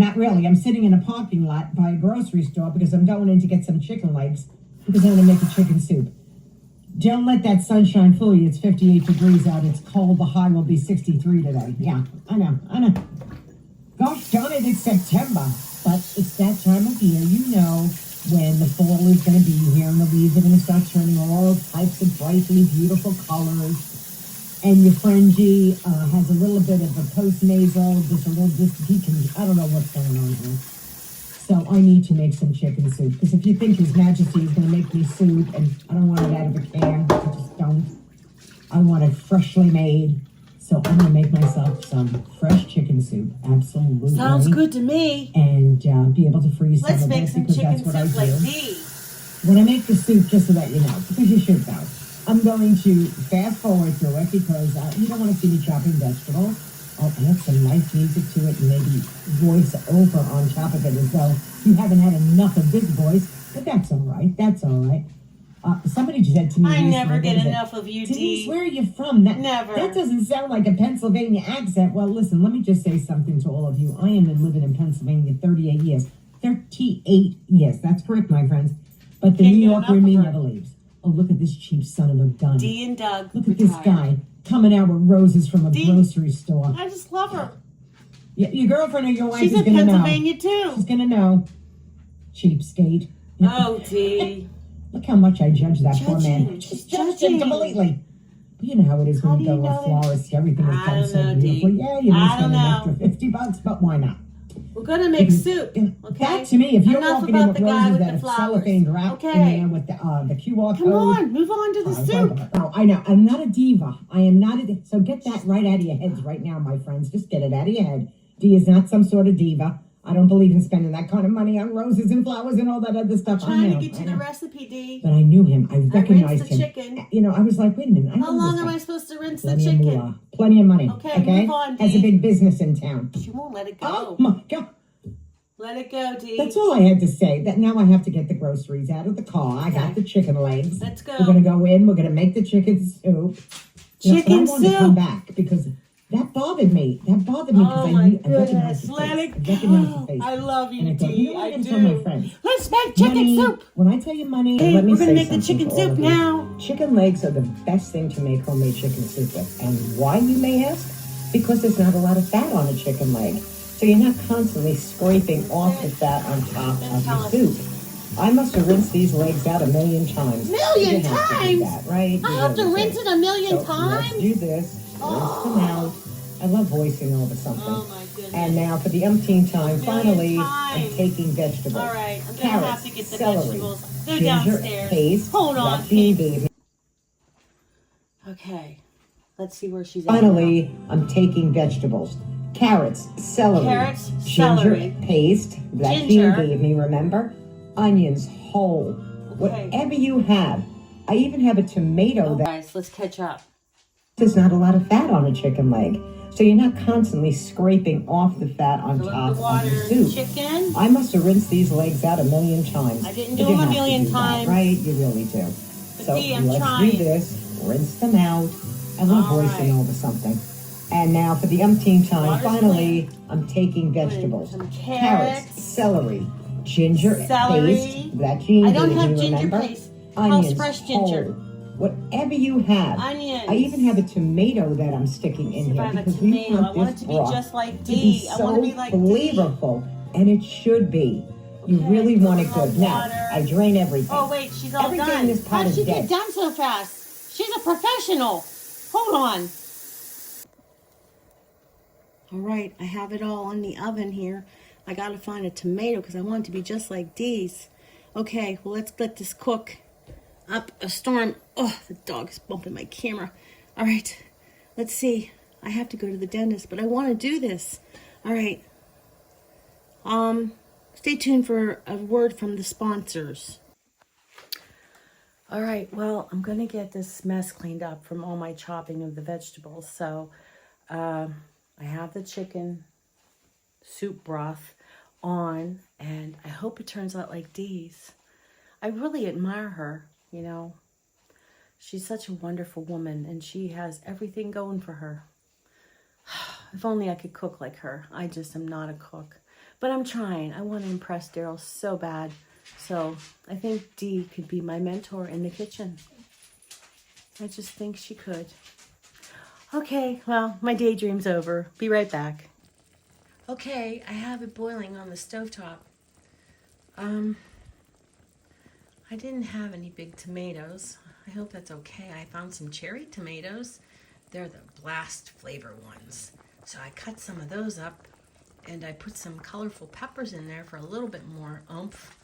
not really. I'm sitting in a parking lot by a grocery store because I'm going in to get some chicken legs because I'm going to make a chicken soup. Don't let that sunshine fool you. It's 58 degrees out. It's cold. The high will be 63 today. Yeah, I know. Gosh darn it, it's September. But it's that time of year, you know, when the fall is going to be here and the leaves are going to start turning all types of brightly beautiful colors. And your friend G has a little bit of a post-nasal, I don't know what's going on here. So I need to make some chicken soup. Because if you think His Majesty is going to make me soup, and I don't want it out of a can, I just don't. I want it freshly made. So I'm going to make myself some fresh chicken soup. Absolutely. Sounds good to me. And be able to freeze some of make it some because chicken that's what I soup do. like me. When I make the soup, just so that you know, because you should know, I'm going to fast forward through it because you don't want to see me chopping vegetables. I'll add some nice music to it and maybe voice over on top of it as though you haven't had enough of this voice, but that's all right. That's all right. Somebody said to me, I never get enough of you, Denise, Dee. where are you from? Never. That doesn't sound like a Pennsylvania accent. Well, listen, let me just say something to all of you. I have been living in Pennsylvania 38 years. 38 years. That's correct, my friends. But the New Yorker in me never leaves. Oh, look at this cheap son of a gun. Dee N Doug Look at Retired. this guy coming out with roses from a grocery store. I just love her. Your girlfriend or your wife She's is in going to know. Pennsylvania, too. She's going to know. Cheapskate. Oh, Dee. Look how much I judge that poor man. Just Judged him completely. You know how it is when you go to a florist. Everything is done so beautiful. Yeah, you may spend an extra $50, but why not? We're going to make soup, okay? That to me, if you're Enough walking in about with the guy roses with that the are flowers. cellophane wrapped in there with the QR code. Come on, move on to the soup. Oh, I know. I'm not a diva. I am not a... So get that right out of your heads right now, my friends. Just get it out of your head. Dee is not some sort of diva. I don't believe in spending that kind of money on roses and flowers and all that other stuff. I'm trying to get to the recipe, Dee. But I knew him. I recognized him. Chicken. You know, I was like, wait a minute. How long am I supposed to rinse the Plenty chicken? of moolah. Plenty of money. Okay, move on, Dee. Has a big business in town. She won't let it go. Oh, my God. Let it go, Dee. That's all I had to say. That now I have to get the groceries out of the car. I got the chicken legs. Let's go. We're going to go in. We're going to make the chicken soup. Chicken I wanted to come back because that bothered me. That bothered me because I recognized the face. I love you, and I thought, Dee. you know what, I I'm do. tell my friends. Let's make chicken Money, soup. When I tell you money, Hey, let me we're say going to make the something chicken to all soup of you. now. Chicken legs are the best thing to make homemade chicken soup with. And why, you may ask? Because there's not a lot of fat on a chicken leg. So you're not constantly scraping off the fat on top of the soup. I must have rinsed these legs out a million times. Million times? That, right? I have to rinse it a million times? Let's do this. Rinse them out. I love voicing over something. Oh, my goodness. And now for the umpteenth time, finally, I'm taking vegetables. All right, I'm going to have to get the celery, vegetables. They're ginger downstairs. paste. Hold on, baby. Okay, let's see where she's at. Finally, I'm taking vegetables. Carrots, celery, ginger paste. That Jean gave me, remember? Onions, whole. Whatever you have. I even have a tomato. Guys, let's catch up. There's not a lot of fat on a chicken leg. So you're not constantly scraping off the fat on top of the soup. Chicken. I must have rinsed these legs out a million times. I didn't do them a million times. Right? You really do. But So Dee, I'm let's trying. do this. Rinse them out. I love voicing over something. And now for the umpteenth time, finally, I'm taking vegetables. Some carrots, celery, ginger paste. That Jean I don't gave have me, ginger remember? paste. Onions, How's fresh ginger? whole. Whatever you have. Onions. I even have a tomato that I'm sticking in here because we want this broth just like to be Dee. I so want to be like flavorful, and it should be. You really want it good. Now, I drain everything. Oh wait, she's all Everything done. in this pot How did is she dead. get done so fast? She's a professional. Hold on. All right, I have it all in the oven here. I gotta find a tomato because I want it to be just like Dee's. Okay, well let's let this cook up a storm. Oh, the dog is bumping my camera. All right, let's see. I have to go to the dentist, but I want to do this. All right. Stay tuned for a word from the sponsors. All right, well, I'm going to get this mess cleaned up from all my chopping of the vegetables. So, I have the chicken soup broth on, and I hope it turns out like Dee's. I really admire her, you know. She's such a wonderful woman, and she has everything going for her. If only I could cook like her. I just am not a cook. But I'm trying. I want to impress Daryl so bad. So I think Dee could be my mentor in the kitchen. I just think she could. Okay, well, my daydream's over. Be right back. Okay, I have it boiling on the stovetop. I didn't have any big tomatoes. I hope that's okay. I found some cherry tomatoes. They're the blast flavor ones. So I cut some of those up and I put some colorful peppers in there for a little bit more oomph.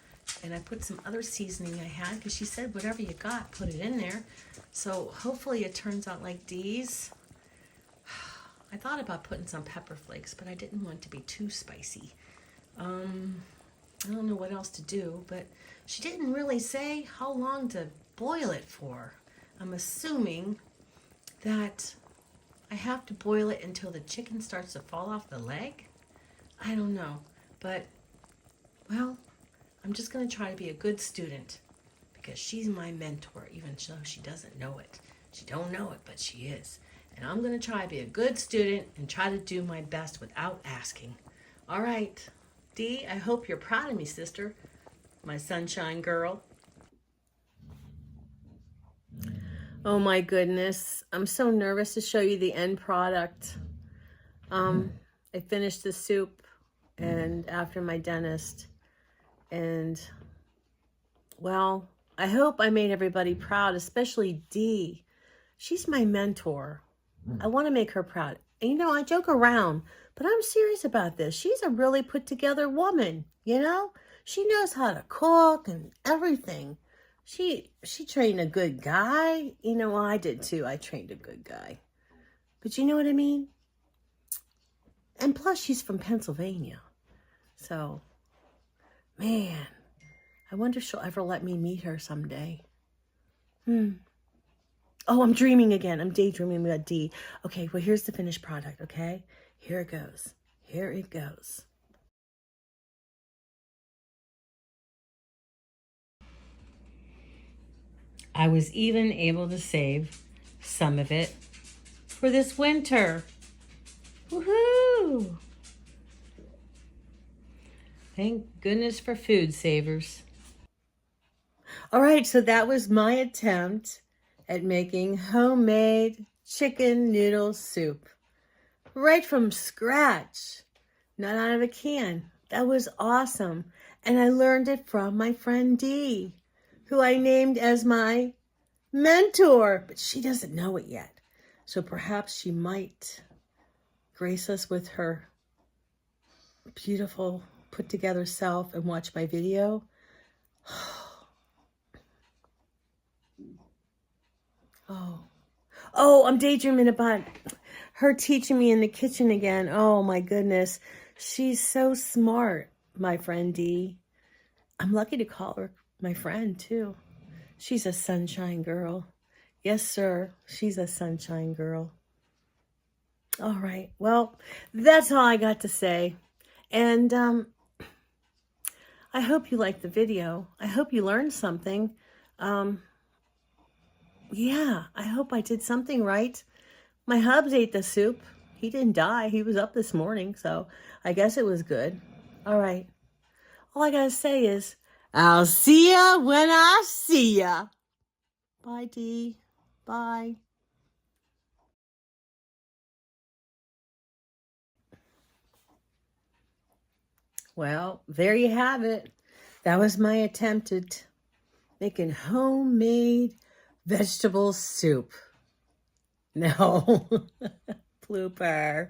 And I put some other seasoning I had because she said whatever you got, put it in there. So hopefully it turns out like Dee's. I thought about putting some pepper flakes, but I didn't want it to be too spicy. I don't know what else to do, but she didn't really say how long to boil it for. I'm assuming that I have to boil it until the chicken starts to fall off the leg. I don't know, but, well, I'm just going to try to be a good student because she's my mentor, even though she doesn't know it. She don't know it, but she is. And I'm going to try to be a good student and try to do my best without asking. All right, Dee, I hope you're proud of me, sister, my sunshine girl. Oh my goodness, I'm so nervous to show you the end product. I finished the soup and after my dentist, and well, I hope I made everybody proud, especially Dee. She's my mentor. I want to make her proud. And you know, I joke around, but I'm serious about this. She's a really put together woman, you know? She knows how to cook and everything. She trained a good guy. You know, I did too. I trained a good guy. But you know what I mean? And plus, she's from Pennsylvania. So, man, I wonder if she'll ever let me meet her someday. Oh, I'm dreaming again. I'm daydreaming about Dee. Okay, well, here's the finished product, okay? Here it goes. Here it goes. I was even able to save some of it for this winter. Woohoo! Thank goodness for food savers. All right, so that was my attempt at making homemade chicken noodle soup. Right from scratch, not out of a can. That was awesome. And I learned it from my friend Dee, who I named as my mentor, but she doesn't know it yet. So perhaps she might grace us with her beautiful put together self and watch my video. Oh, I'm daydreaming about her teaching me in the kitchen again. Oh my goodness. She's so smart, my friend Dee. I'm lucky to call her my friend too. She's a sunshine girl. Yes, sir. She's a sunshine girl. All right. Well, that's all I got to say. And I hope you liked the video. I hope you learned something. Yeah, I hope I did something right. My hubs ate the soup. He didn't die. He was up this morning, so I guess it was good. All right. All I gotta say is, I'll see ya when I see ya. Bye, Dee. Bye. Well, there you have it. That was my attempt at making homemade vegetable soup. No, blooper.